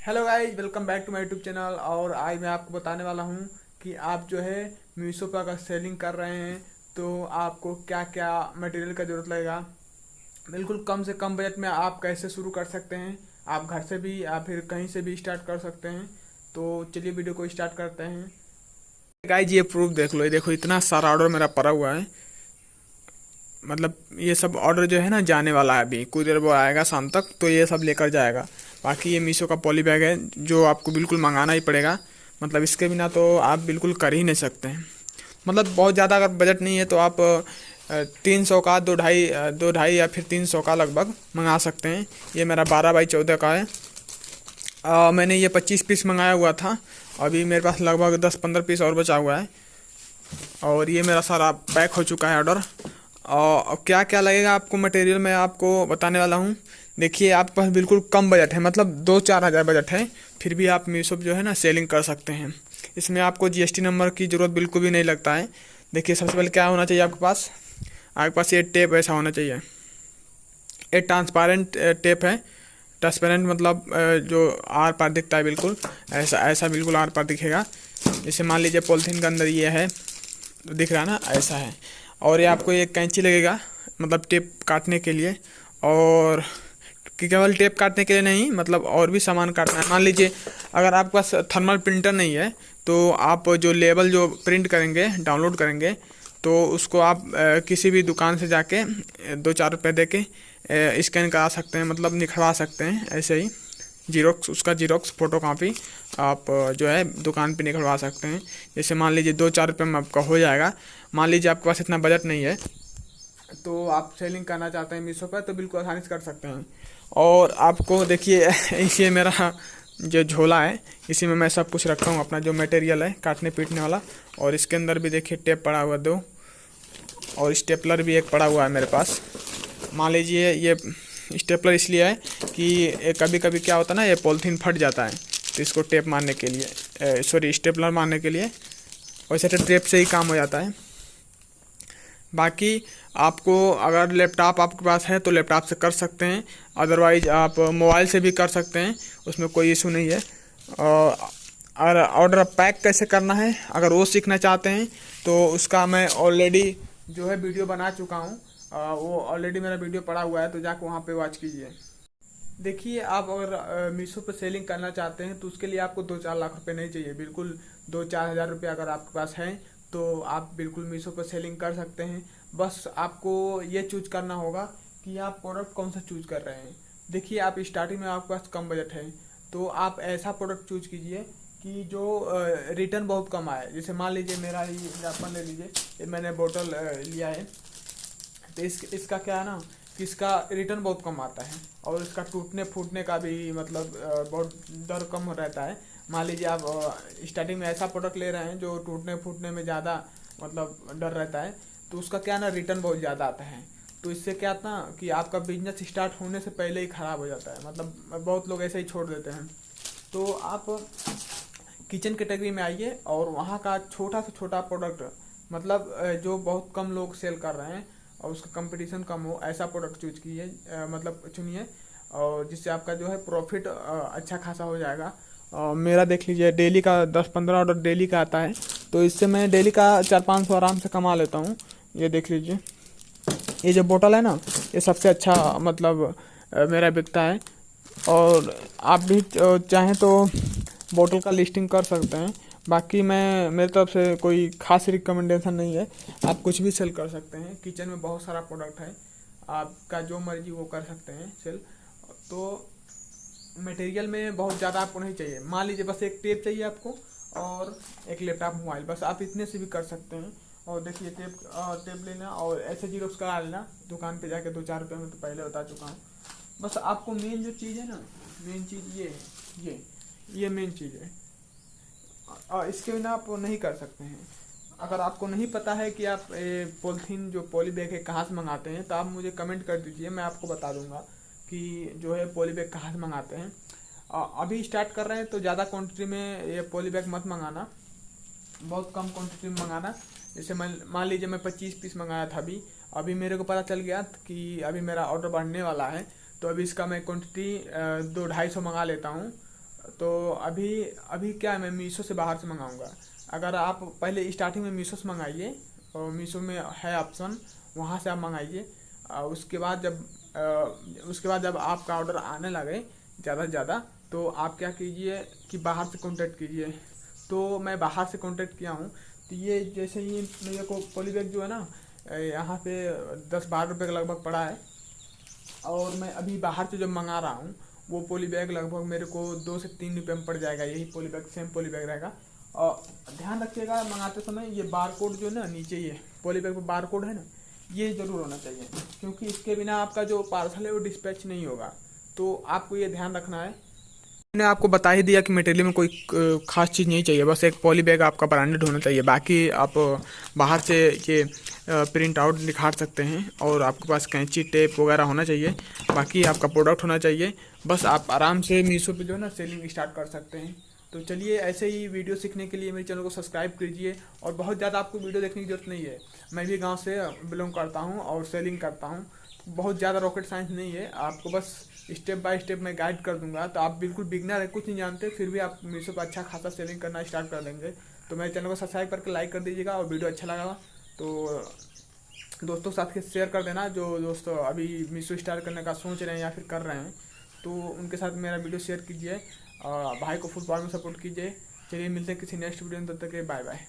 Hello guys, welcome back to my YouTube channel. और आज मैं आपको बताने वाला हूँ कि आप जो है मीशो पर अगर सेलिंग कर रहे हैं तो आपको क्या क्या मटेरियल का ज़रूरत लगेगा। बिल्कुल कम से कम बजट में आप कैसे शुरू कर सकते हैं। आप घर से भी या फिर कहीं से भी स्टार्ट कर सकते हैं। तो चलिए वीडियो को स्टार्ट करते हैं। गाइज ये प्रूफ देख लो, ये देखो इतना सारा ऑर्डर मेरा पड़ा हुआ है। मतलब ये सब ऑर्डर जो है ना जाने वाला है, अभी कुछ देर वो आएगा शाम तक तो ये सब लेकर जाएगा। बाकी ये मीशो का पॉली बैग है जो आपको बिल्कुल मंगाना ही पड़ेगा। मतलब इसके बिना तो आप बिल्कुल कर ही नहीं सकते हैं। मतलब बहुत ज़्यादा अगर बजट नहीं है तो आप 300 का दो ढाई या फिर 300 का लगभग मंगा सकते हैं। ये मेरा 12x14 का है। मैंने ये 25 पीस मंगाया हुआ था। अभी मेरे पास लगभग 10-15 पीस और बचा हुआ है। और ये मेरा सारा पैक हो चुका है ऑर्डर। और क्या क्या लगेगा आपको मटेरियल मैं आपको बताने वाला हूँ। देखिए आपके पास बिल्कुल कम बजट है, मतलब 2-4 हज़ार बजट है, फिर भी आप मीशो जो है ना सेलिंग कर सकते हैं। इसमें आपको जीएसटी नंबर की ज़रूरत बिल्कुल भी नहीं लगता है। देखिए सबसे पहले क्या होना चाहिए आपके पास ये टेप ऐसा होना चाहिए। ये ट्रांसपेरेंट टेप है। ट्रांसपेरेंट मतलब जो आर पार दिखता है, बिल्कुल ऐसा ऐसा बिल्कुल आर पार दिखेगा। जैसे मान लीजिए पॉलिथीन के अंदर ये है, तो दिख रहा है ना, ऐसा है। और ये आपको एक कैंची लगेगा, मतलब टेप काटने के लिए। और कि केवल टेप काटने के लिए नहीं, मतलब और भी सामान काटना है। मान लीजिए अगर आपके पास थर्मल प्रिंटर नहीं है तो आप जो लेबल जो प्रिंट करेंगे, डाउनलोड करेंगे, तो उसको आप किसी भी दुकान से जाके 2-4 रुपये दे के स्कैन करा सकते हैं, मतलब निखरवा सकते हैं। ऐसे ही जीरोक्स, उसका जीरोक्स फोटो कॉपी आप जो है दुकान पे निकलवा सकते हैं। जैसे मान लीजिए 2-4 रुपये में आपका हो जाएगा। मान लीजिए आपके पास इतना बजट नहीं है तो आप सेलिंग करना चाहते हैं मीशो पर, तो बिल्कुल आसानी से कर सकते हैं। और आपको देखिए इसे मेरा जो झोला है, इसी में मैं सब कुछ रखा हूँ, अपना जो मटेरियल है काटने पीटने वाला। और इसके अंदर भी देखिए टेप पड़ा हुआ 2, और स्टेपलर भी एक पड़ा हुआ है मेरे पास। मान लीजिए ये स्टेपलर इसलिए है कि कभी कभी क्या होता है ना, ये पॉलिथीन फट जाता है, तो इसको टेप मारने के लिए, सॉरी स्टेपलर मारने के लिए, वैसे तो टेप से ही काम हो जाता है। बाकी आपको अगर लैपटॉप आपके पास है तो लैपटॉप से कर सकते हैं, अदरवाइज आप मोबाइल से भी कर सकते हैं, उसमें कोई इशू नहीं है। और ऑर्डर पैक कैसे करना है अगर वो सीखना चाहते हैं तो उसका मैं ऑलरेडी जो है वीडियो बना चुका हूँ। वो ऑलरेडी मेरा वीडियो पड़ा हुआ है, तो जाकर वहाँ पे वॉच कीजिए। देखिए आप अगर मीशो पर सेलिंग करना चाहते हैं तो उसके लिए आपको 2-4 लाख रुपए नहीं चाहिए। बिल्कुल 2-4 हज़ार रुपये अगर आपके पास है तो आप बिल्कुल मीशो पर सेलिंग कर सकते हैं। बस आपको ये चूज करना होगा कि आप प्रोडक्ट कौन सा चूज कर रहे हैं। देखिए आप स्टार्टिंग में आपके पास कम बजट है तो आप ऐसा प्रोडक्ट चूज कीजिए कि जो रिटर्न बहुत कम आए। जैसे मान लीजिए मेरा ही एग्जाम्पल ले लीजिए, ये मैंने बोतल लिया है, तो इसका क्या है ना कि इसका रिटर्न बहुत कम आता है और इसका टूटने फूटने का भी मतलब बहुत डर कम रहता है। मान लीजिए आप स्टार्टिंग में ऐसा प्रोडक्ट ले रहे हैं जो टूटने फूटने में ज़्यादा मतलब डर रहता है, तो उसका क्या ना रिटर्न बहुत ज़्यादा आता है। तो इससे क्या आता ना कि आपका बिजनेस स्टार्ट होने से पहले ही ख़राब हो जाता है, मतलब बहुत लोग ऐसे ही छोड़ देते हैं। तो आप किचन कैटेगरी में आइए और वहाँ का छोटा से छोटा प्रोडक्ट, मतलब जो बहुत कम लोग सेल कर रहे हैं और उसका कंपटीशन कम हो, ऐसा प्रोडक्ट चूज कीजिए, मतलब चुनिए, और जिससे आपका जो है प्रॉफिट अच्छा खासा हो जाएगा। मेरा देख लीजिए डेली का 10-15 ऑर्डर डेली का आता है, तो इससे मैं डेली का 400-500 आराम से कमा लेता हूँ। ये देख लीजिए, ये जो बोतल है ना, ये सबसे अच्छा मतलब मेरा बिकता है। और आप भी चाहें तो बोतल का लिस्टिंग कर सकते हैं। बाकी मैं मेरी तरफ से कोई खास रिकमेंडेशन नहीं है, आप कुछ भी सेल कर सकते हैं। किचन में बहुत सारा प्रोडक्ट है, आपका जो मर्जी वो कर सकते हैं सेल। तो मटेरियल में बहुत ज़्यादा आपको नहीं चाहिए। मान लीजिए बस एक टेप चाहिए आपको और एक लैपटॉप मोबाइल, बस आप इतने से भी कर सकते हैं। और देखिए टेप लेना और ऐसे जीरोक्स करा लेना दुकान पे जाके 2-4 रुपये में, तो पहले बता चुका हूँ। बस आपको मेन जो चीज़ है ना, मेन चीज़ ये है, ये मेन चीज़ है, और इसके बिना आप नहीं कर सकते हैं। अगर आपको नहीं पता है कि आप पॉलीथीन जो पॉली बैग है कहाँ से मंगाते हैं, तो आप मुझे कमेंट कर दीजिए, मैं आपको बता दूंगा कि जो है पॉली बैग कहाँ से मंगाते हैं। अभी स्टार्ट कर रहे हैं तो ज़्यादा क्वांटिटी में ये पॉली बैग मत मंगाना, बहुत कम क्वांटिटी में मंगाना। जैसे मान लीजिए मैं 25 पीस मंगाया था अभी, अभी मेरे को पता चल गया कि अभी मेरा ऑर्डर बढ़ने वाला है, तो अभी इसका मैं क्वांटिटी 200-250 मंगा लेता हूँ। तो अभी अभी क्या है, मैं मीशो से बाहर से मंगाऊंगा। अगर आप पहले स्टार्टिंग में मीशो से मंगाइए, और मीशो में है ऑप्शन, वहाँ से आप मंगाइए। उसके बाद जब आपका ऑर्डर आने लगे ज़्यादा से ज़्यादा, तो आप क्या कीजिए कि बाहर से कांटेक्ट कीजिए। तो मैं बाहर से कांटेक्ट किया हूँ। तो ये जैसे ही मेरे को पॉली बैग जो है ना, यहाँ पे 10-12 रुपये का लगभग पड़ा है। और मैं अभी बाहर से जब मंगा रहा हूँ, वो पॉली बैग लगभग मेरे को 2 से 3 रुपये में पड़ जाएगा। यही poly bag, same poly bag रहेगा। और ध्यान रखिएगा मंगाते समय, ये बार कोड जो है ना नीचे, ये पॉली बैग पर बार कोड है ना, ये ज़रूर होना चाहिए, क्योंकि इसके बिना आपका जो पार्सल है वो डिस्पैच नहीं होगा। तो आपको ये ध्यान रखना है। मैंने आपको बता ही दिया कि मटेरियल में कोई खास चीज़ नहीं चाहिए, बस एक पॉली बैग आपका ब्रांडेड होना चाहिए। बाकी आप बाहर से ये प्रिंट आउट निकाल सकते हैं, और आपके पास कैंची टेप वगैरह होना चाहिए। बाकी आपका प्रोडक्ट होना चाहिए। बस आप आराम से मीशो पे जो है ना सेलिंग स्टार्ट कर सकते हैं। तो चलिए, ऐसे ही वीडियो सीखने के लिए मेरे चैनल को सब्सक्राइब कीजिए। और बहुत ज़्यादा आपको वीडियो देखने की जरूरत नहीं है। मैं भी गाँव से बिलोंग करता हूँ और सेलिंग करता हूँ। बहुत ज़्यादा रॉकेट साइंस नहीं है, आपको बस स्टेप बाय स्टेप मैं गाइड कर दूंगा। तो आप बिल्कुल बिगनर है, कुछ नहीं जानते, फिर भी आप मीशो पर अच्छा खासा सेलिंग करना स्टार्ट कर देंगे। तो मेरे चैनल को सब्सक्राइब करके लाइक कर दीजिएगा, और वीडियो अच्छा लगा तो दोस्तों के साथ शेयर कर देना। जो दोस्त अभी मीशो स्टार्ट करने का सोच रहे हैं या फिर कर रहे हैं, तो उनके साथ मेरा वीडियो शेयर कीजिए। भाई को फुल पावर में सपोर्ट कीजिए। चलिए, मिलते हैं किसी नेक्स्ट वीडियो में, तब तक के बाय बाय।